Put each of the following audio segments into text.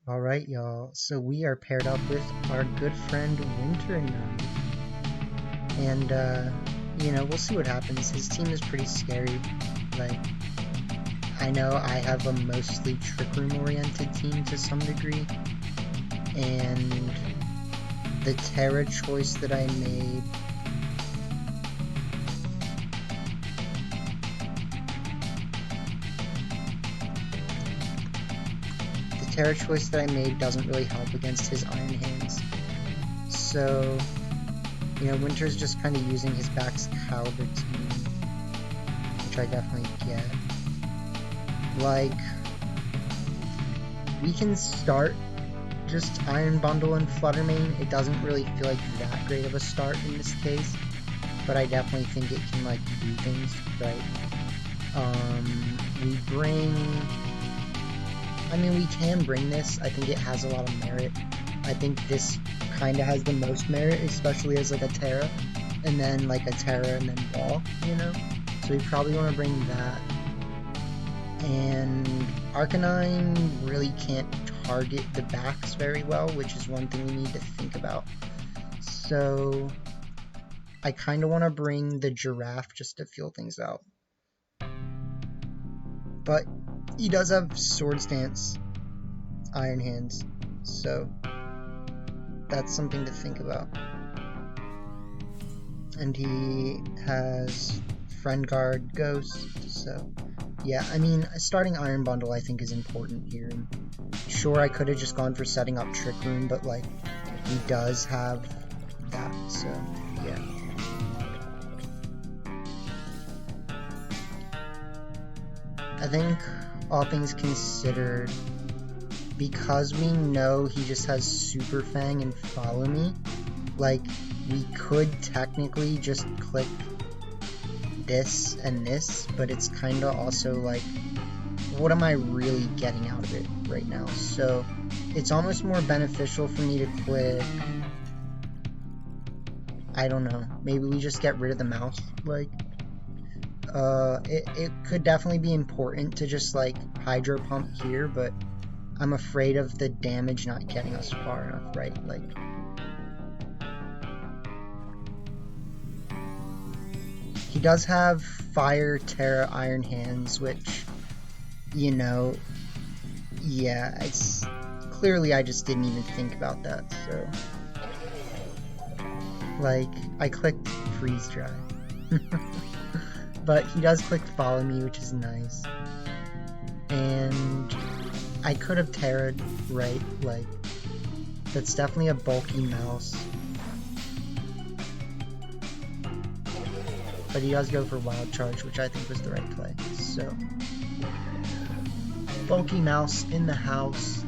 Alright, y'all, so we are paired up with our good friend Winter now. And, we'll see what happens. His team is pretty scary. Like, I know I have a mostly Trick Room oriented team to some degree. And the Terra choice that I made doesn't really help against his Iron Hands. So, Winter's just kind of using his back's Caliber team, which I definitely get. Like, we can start just Iron Bundle and Fluttermane. It doesn't really feel like that great of a start in this case, but I definitely think it can, like, do things, right? We can bring this. I think it has a lot of merit. I think this kind of has the most merit, especially as, like, a Terra, and then, like, a Terra and then Ball, So we probably want to bring that. And Arcanine really can't target the backs very well, which is one thing we need to think about. So I kind of want to bring the Giraffe just to feel things out. But he does have Swords Dance Iron Hands, so that's something to think about. And he has Friend Guard Ghost, so yeah, starting Iron Bundle I think is important here. Sure, I could have just gone for setting up Trick Room, but like, he does have that, so yeah. I think, all things considered, because we know he just has Super Fang and Follow Me, like, we could technically just click this and this, but it's kinda also like, what am I really getting out of it right now? So it's almost more beneficial for me to click, I don't know, maybe we just get rid of the mouse. Like, it could definitely be important to just like Hydro Pump here, but I'm afraid of the damage not getting us far enough, right? Like, he does have Fire, Terra, Iron Hands, which, yeah, it's clearly I just didn't even think about that, so like, I clicked Freeze Dry. But he does click Follow Me, which is nice. And I could have Terra'd, right? Like, that's definitely a bulky mouse. But he does go for Wild Charge, which I think was the right play. So, bulky mouse in the house.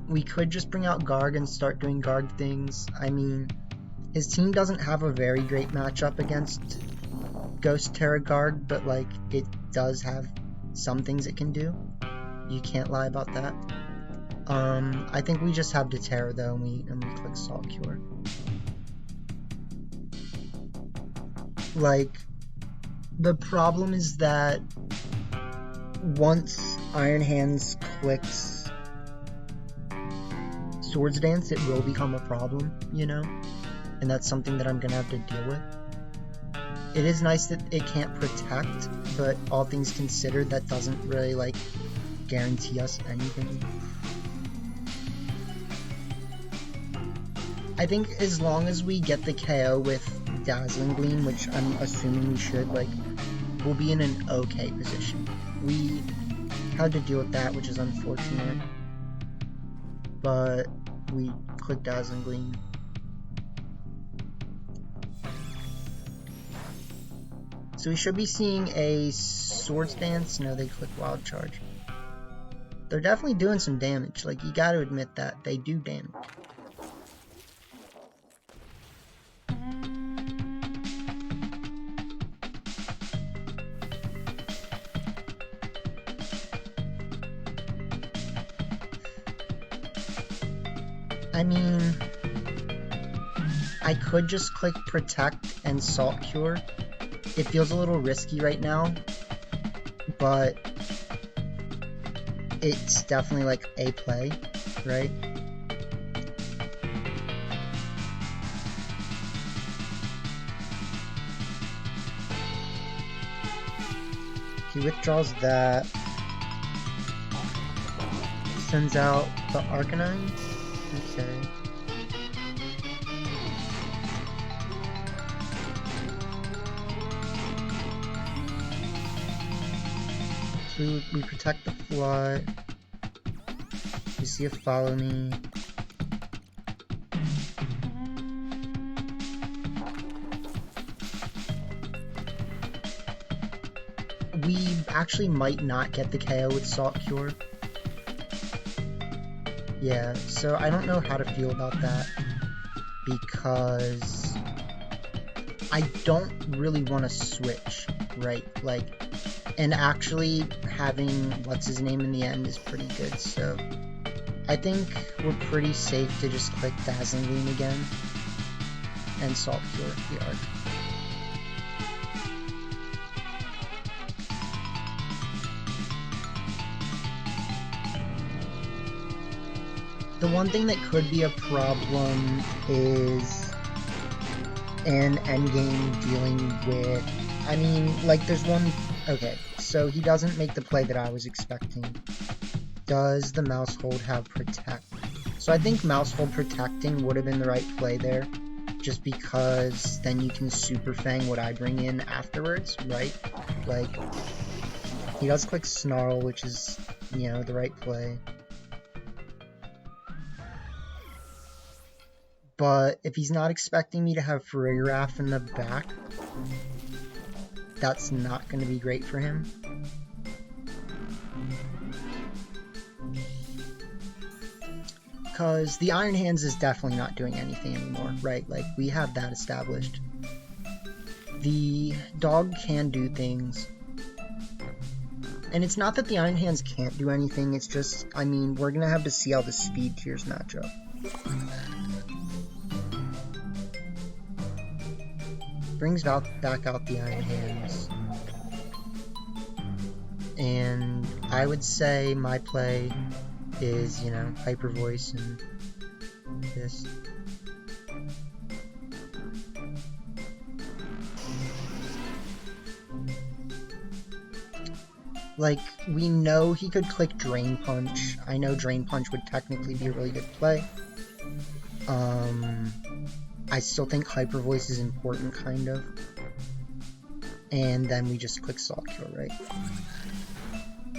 We could just bring out Garg and start doing Garg things. His team doesn't have a very great matchup against Ghost Terra Garg, but like, it does have some things it can do. You can't lie about that. I think we just have the Terra though, and we click Salt Cure. Like, the problem is that once Iron Hands clicks Swords Dance, it will become a problem, And that's something that I'm gonna have to deal with. It is nice that it can't protect, but all things considered, that doesn't really, like, guarantee us anything. I think as long as we get the KO with Dazzling Gleam, which I'm assuming we should, like, we'll be in an okay position. We had to deal with that, which is unfortunate. But we click Dazzling Gleam. So we should be seeing a Swords Dance. No, they click Wild Charge. They're definitely doing some damage. Like, you gotta admit that. They do damage. I could just click Protect and Salt Cure. It feels a little risky right now, but it's definitely like a play, right? He withdraws that, sends out the Arcanine. Okay. So we protect the flood. We see a Follow Me. We actually might not get the KO with Salt Cure. Yeah, so I don't know how to feel about that, because I don't really want to switch, right? Like, and actually having what's-his-name in the end is pretty good, so I think we're pretty safe to just click Dazzling Gleam again and Salt Cure the Arc. The one thing that could be a problem is an endgame dealing with, I mean, like, there's one, okay, so he doesn't make the play that I was expecting. Does the Mouse Hold have Protect? So I think Mouse Hold protecting would have been the right play there, just because then you can Super Fang what I bring in afterwards, right? Like, he does click Snarl, which is, you know, the right play. But if he's not expecting me to have Farigiraf in the back, that's not going to be great for him. Because the Iron Hands is definitely not doing anything anymore, right? Like, we have that established. The dog can do things. And it's not that the Iron Hands can't do anything, it's just, I mean, we're going to have to see how the speed tiers match up. Brings back out the Iron Hands. And I would say my play is, you know, Hyper Voice and this. Like, we know he could click Drain Punch. I know Drain Punch would technically be a really good play. I still think Hyper Voice is important, kind of. And then we just click Salt Cure, right?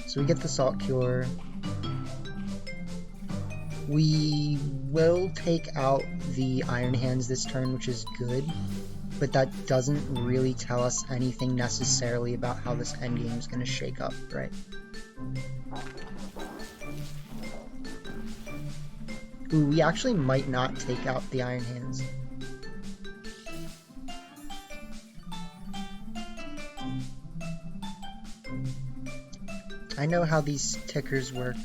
So we get the Salt Cure. We will take out the Iron Hands this turn, which is good. But that doesn't really tell us anything necessarily about how this endgame is going to shake up, right? Ooh, we actually might not take out the Iron Hands. I know how these tickers work.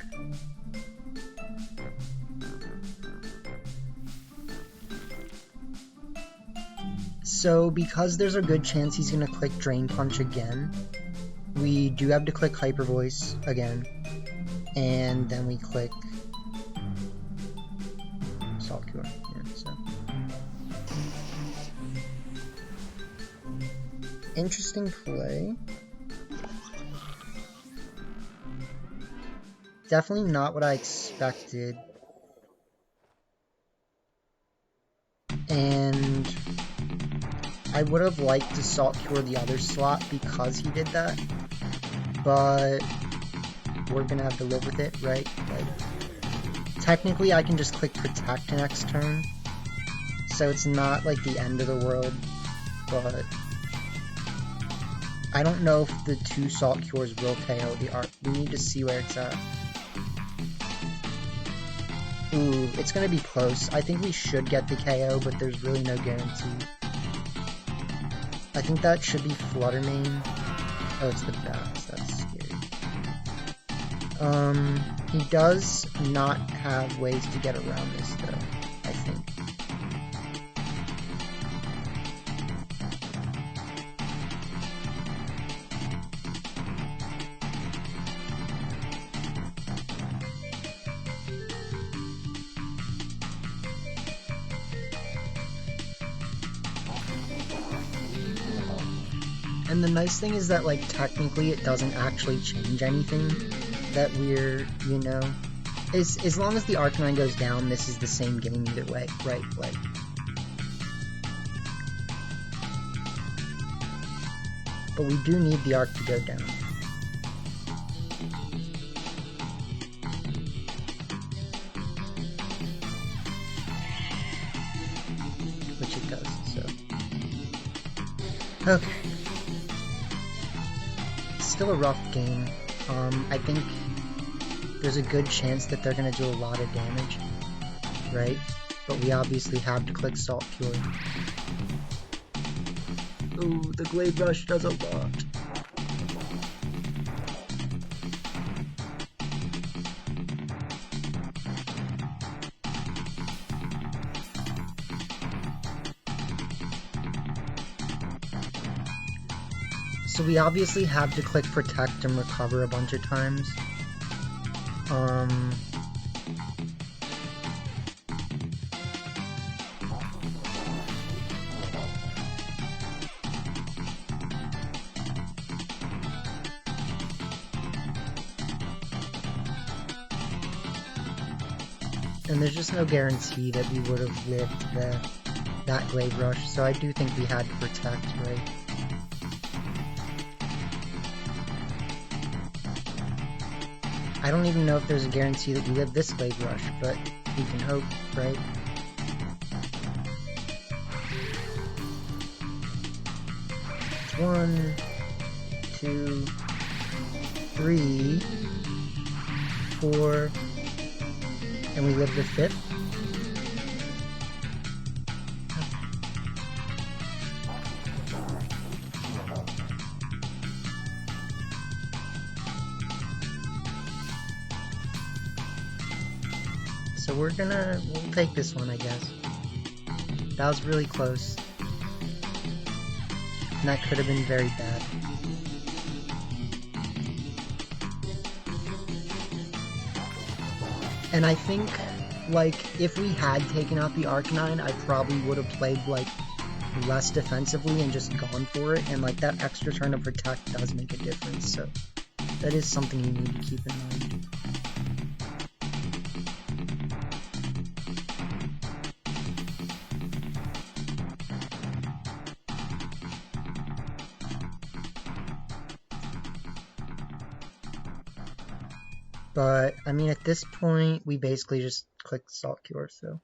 So, because there's a good chance he's going to click Drain Punch again, we do have to click Hyper Voice again, and then we click Salt Cure. Yeah, so. Interesting play. Definitely not what I expected. And I would have liked to Salt Cure the other slot because he did that, but we're gonna have to live with it, right? Like, technically I can just click Protect next turn, so it's not like the end of the world, but I don't know if the 2 Salt Cures will KO the Arc. We need to see where it's at. Ooh, it's gonna be close. I think we should get the KO, but there's really no guarantee. I think that should be Flutter Mane. Oh, it's the Bass. That's scary. He does not have ways to get around this, though, I think. And the nice thing is that, like, technically it doesn't actually change anything that we're, you know... As long as the Arcanine goes down, this is the same game either way, right? Like... But we do need the Arc to go down. Which it does, so... Okay. It's still a rough game. I think there's a good chance that they're gonna do a lot of damage, right? But we obviously have to click Salt Cure. Ooh, the Glade Rush does a lot. So we obviously have to click Protect and Recover a bunch of times. And there's just no guarantee that we would have lived that Glade Rush, so I do think we had to Protect, right? I don't even know if there's a guarantee that we live this Glade Rush, but we can hope, right? It's 1, 2, 3, 4, and we live the 5th. So we'll take this one, I guess. That was really close. And that could have been very bad. And I think, like, if we had taken out the Arcanine, I probably would have played, like, less defensively and just gone for it. And, like, that extra turn of Protect does make a difference, so that is something you need to keep in mind. But, I mean, at this point, we basically just click Salt Cure, so...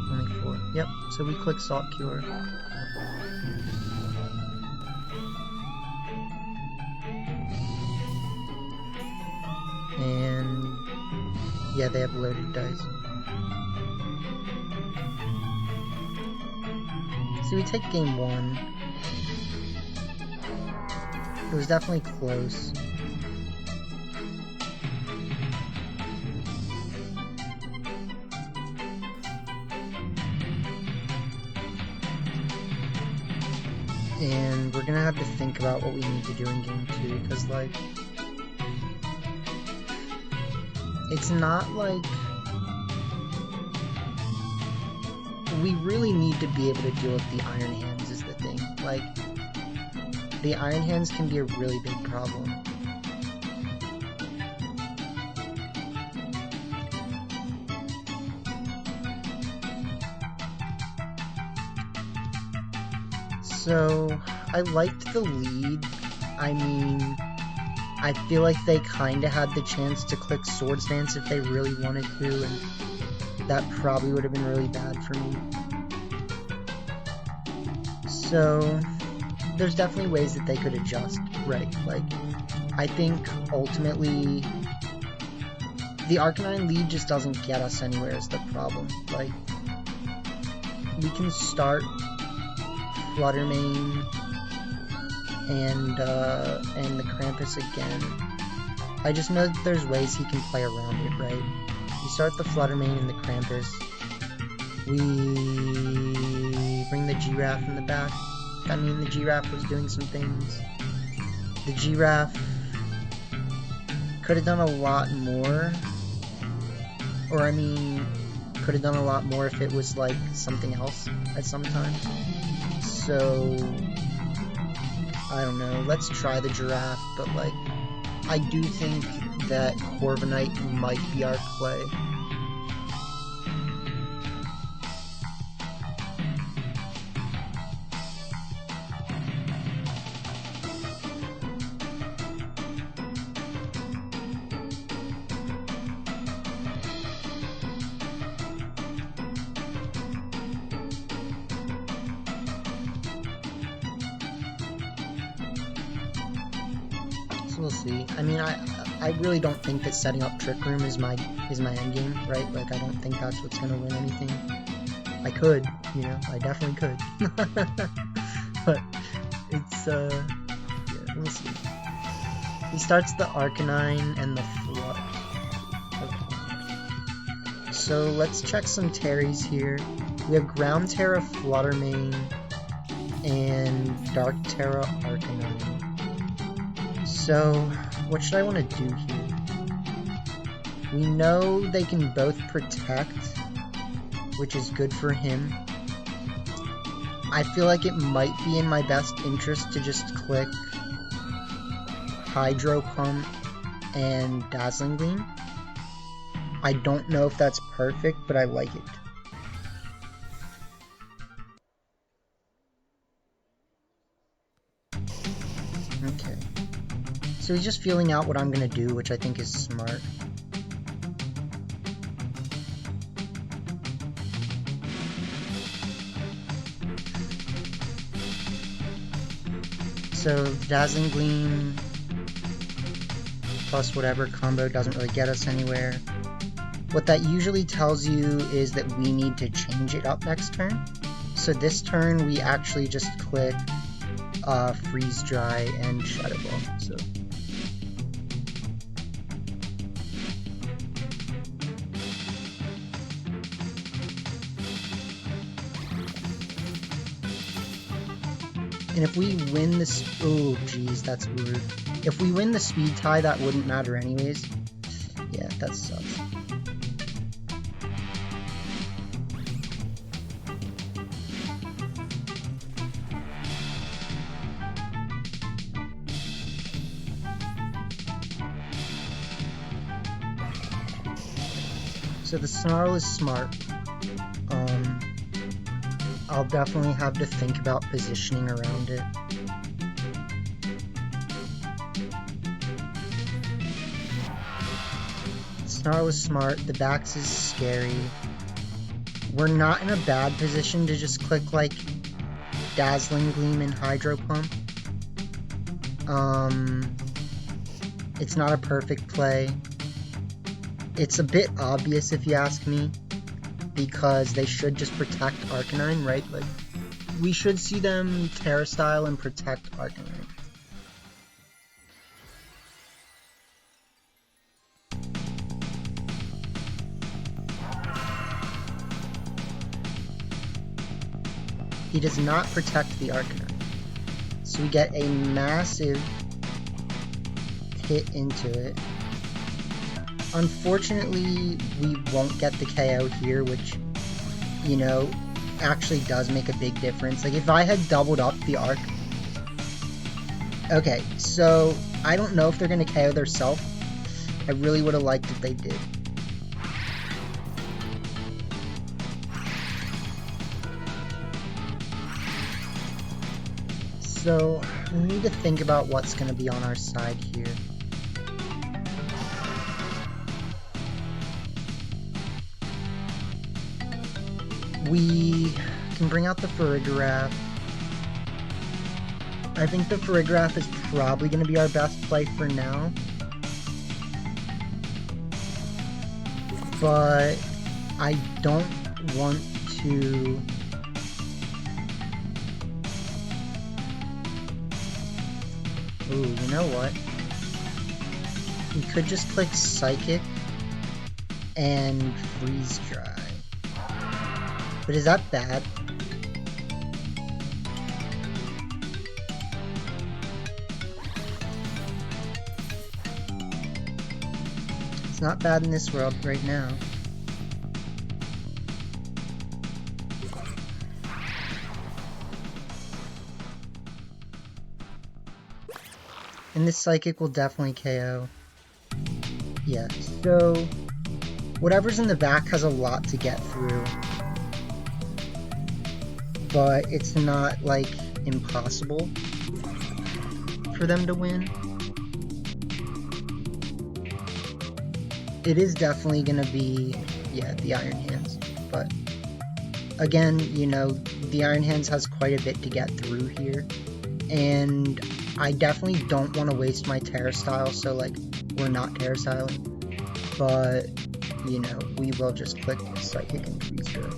Only 4. Yep, so we click Salt Cure. And... yeah, they have loaded dice. So we take game 1. It was definitely close. And we're gonna have to think about what we need to do in game 2, because, like, it's not like we really need to be able to deal with the Iron Hands is the thing. Like, the Iron Hands can be a really big problem. So, I liked the lead. I mean, I feel like they kinda had the chance to click Swords Dance if they really wanted to, and that probably would have been really bad for me. So, there's definitely ways that they could adjust, right? Like, I think ultimately the Arcanine lead just doesn't get us anywhere is the problem. Like, we can start Flutter Mane and the Krampus again. I just know that there's ways he can play around it, right? We start the Flutter Mane and the Krampus. We bring the Giraffe in the back. I mean, the Giraffe was doing some things. The Giraffe could have done a lot more. Or, I mean, could have done a lot more if it was, like, something else at some time. So, I don't know. Let's try the giraffe, but, like, I do think that Corviknight might be our play. We'll see. I mean, I really don't think that setting up Trick Room is my end game, right? Like, I don't think that's what's gonna win anything. I could, you know, I definitely could. But it's yeah, we'll see. He starts the Arcanine and the Flood. Okay. So let's check some Terries here. We have Ground Terra Fluttermane and Dark Terra Arcanine. So, what should I want to do here? We know they can both protect, which is good for him. I feel like it might be in my best interest to just click Hydro Pump and Dazzling Gleam. I don't know if that's perfect, but I like it. Okay. So he's just feeling out what I'm gonna do, which I think is smart. So Dazzling Gleam plus whatever combo doesn't really get us anywhere. What that usually tells you is that we need to change it up next turn. So this turn we actually just click Freeze Dry and Shadow Ball. So and if we win this, oh geez, that's weird. If we win the speed tie, that wouldn't matter anyways. Yeah, that sucks. So the Snarl is smart. I'll definitely have to think about positioning around it. Snarl is smart, the Bax is scary. We're not in a bad position to just click like Dazzling Gleam and Hydro Pump. It's not a perfect play. It's a bit obvious if you ask me, because they should just protect Arcanine, right? Like, we should see them Terra Style and protect Arcanine. He does not protect the Arcanine. So we get a massive hit into it. Unfortunately, we won't get the KO here, which, you know, actually does make a big difference. Like, if I had doubled up the arc... Okay, so I don't know if they're going to KO their self. I really would have liked if they did. So, we need to think about what's going to be on our side here. We can bring out the Farigiraf. I think the Farigiraf is probably going to be our best play for now. But I don't want to... Ooh, you know what? We could just click Psychic and Freeze Dry. But is that bad? It's not bad in this world right now. And this Psychic will definitely KO. Yeah, so whatever's in the back has a lot to get through. But it's not, like, impossible for them to win. It is definitely gonna be, yeah, the Iron Hands. But, again, you know, the Iron Hands has quite a bit to get through here. And I definitely don't want to waste my Terra Style, so, like, we're not Terra Styling. But, you know, we will just click Psychic and Freeze Dry.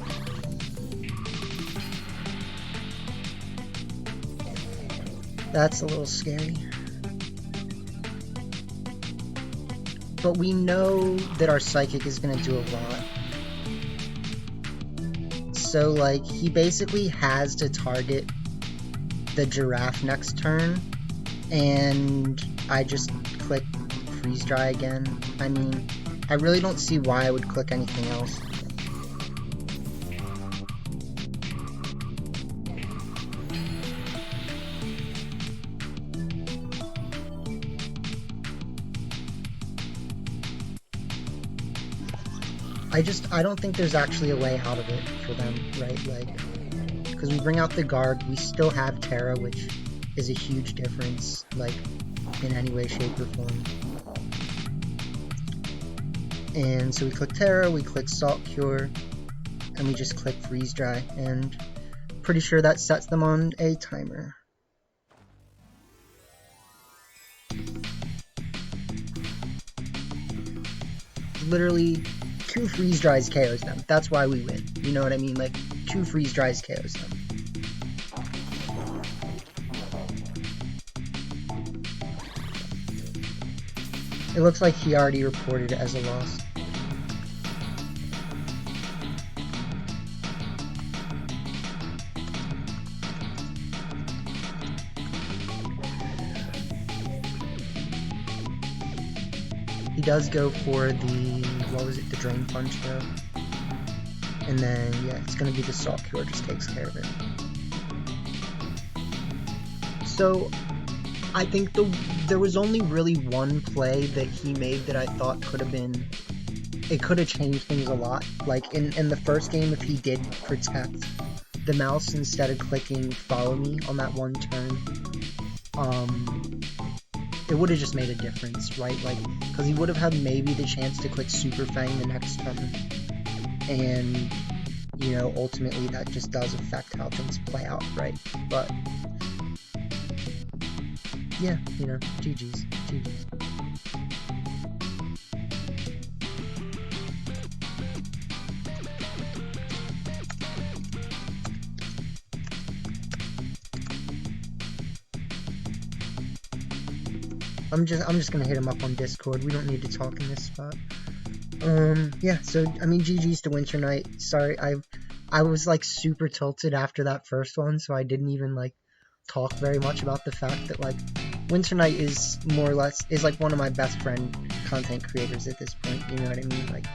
That's a little scary. But we know that our Psychic is going to do a lot. So, like, he basically has to target the Giraffe next turn, and I just click Freeze Dry again. I mean, I really don't see why I would click anything else. I don't think there's actually a way out of it for them, right? Like, because we bring out the Garg, we still have Terra, which is a huge difference, like, in any way, shape, or form. And so we click Terra, we click Salt Cure, and we just click Freeze Dry, and pretty sure that sets them on a timer. Literally, 2 Freeze Dries KOs them. That's why we win. You know what I mean? Like, 2 Freeze Dries KOs them. It looks like he already reported it as a loss. He does go for the, what was it, the Drain Punch though. And then, yeah, it's going to be the Salt Cure, just takes care of it. So, I think there was only really one play that he made that I thought could have been, it could have changed things a lot. Like, in the first game, if he did protect the mouse instead of clicking Follow Me on that one turn, it would have just made a difference, right? Like, because he would have had maybe the chance to click Super Fang the next turn, and, you know, ultimately that just does affect how things play out, right? But, yeah, you know, GG's. I'm just gonna hit him up on Discord. We don't need to talk in this spot. Yeah, so, I mean, GG's to Winter Knight. Sorry, I was, like, super tilted after that first one, so I didn't even, like, talk very much about the fact that, like, Winter Knight is more or less, is, like, one of my best friend content creators at this point, you know what I mean? Like,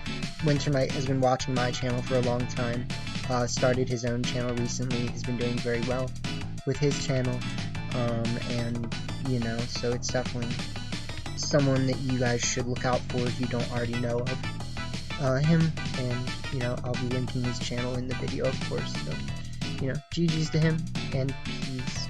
Winter Knight has been watching my channel for a long time, started his own channel recently, has been doing very well with his channel, and, you know, so it's definitely someone that you guys should look out for if you don't already know of him, and, you know, I'll be linking his channel in the video, of course, so, you know, GG's to him, and peace.